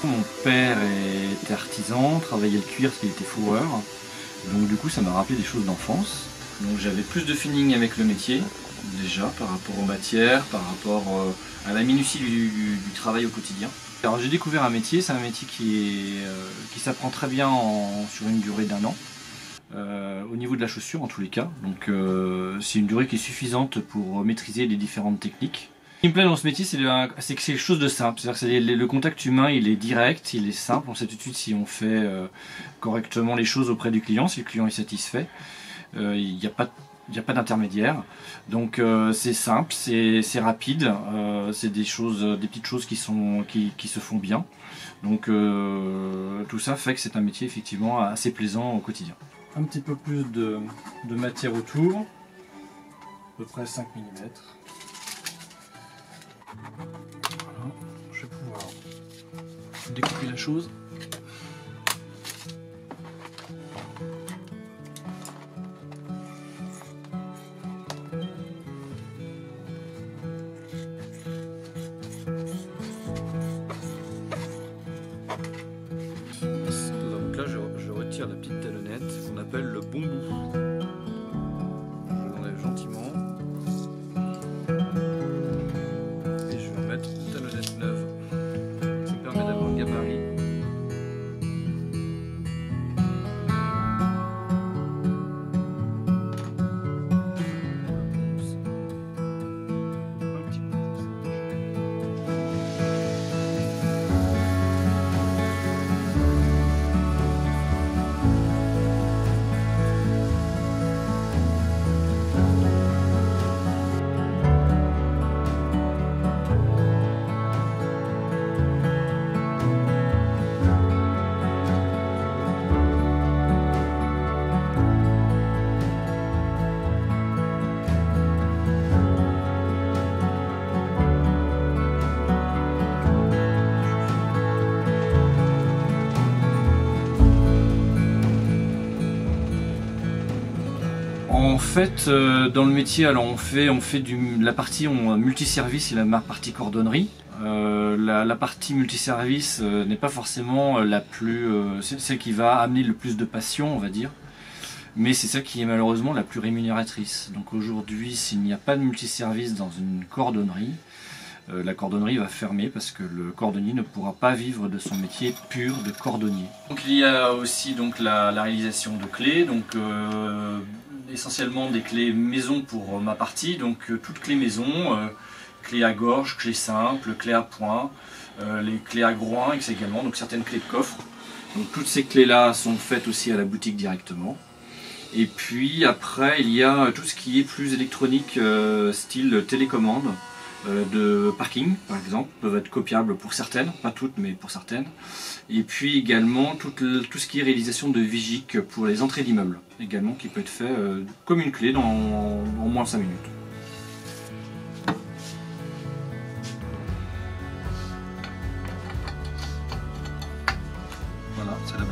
Mon père était artisan, travaillait le cuir parce qu'il était fourreur. Donc du coup ça m'a rappelé des choses d'enfance. Donc j'avais plus de feeling avec le métier, déjà par rapport aux matières, par rapport à la minutie du travail au quotidien. Alors j'ai découvert un métier, c'est un métier qui s'apprend très bien sur une durée d'1 an. Au niveau de la chaussure en tous les cas, donc c'est une durée qui est suffisante pour maîtriser les différentes techniques. Ce qui me plaît dans ce métier, c'est que c'est quelque chose de simple, c'est-à-dire que le contact humain il est direct, il est simple, on sait tout de suite si on fait correctement les choses auprès du client, si le client est satisfait, il n'y a pas d'intermédiaire, donc c'est simple, c'est rapide, c'est des petites choses qui se font bien, donc tout ça fait que c'est un métier effectivement assez plaisant au quotidien. Un petit peu plus de matière autour, à peu près 5 mm. Voilà, je vais pouvoir découper la chose. Donc là je retire la petite talonnette qu'on appelle le bon bout. Je l'enlève gentiment. Et je vais mettre une talonnette neuve. Ça permet d'avoir un gabarit. En fait, dans le métier, alors on fait la partie multiservice et la partie cordonnerie. La partie multiservice n'est pas forcément celle qui va amener le plus de passion, on va dire. Mais c'est celle qui est malheureusement la plus rémunératrice. Donc aujourd'hui, s'il n'y a pas de multiservice dans une cordonnerie, la cordonnerie va fermer parce que le cordonnier ne pourra pas vivre de son métier pur de cordonnier. Donc il y a aussi donc la réalisation de clés, donc essentiellement des clés maison pour ma partie, donc toutes clés maison, clés à gorge, clés simples, clés à poing, les clés à groin également, donc certaines clés de coffre. Donc toutes ces clés là sont faites aussi à la boutique directement. Et puis après il y a tout ce qui est plus électronique, style télécommande, de parking par exemple, peuvent être copiables pour certaines, pas toutes mais pour certaines. Et puis également tout ce qui est réalisation de vigiques pour les entrées d'immeubles, également qui peut être fait comme une clé en moins de 5 minutes. Voilà, c'est la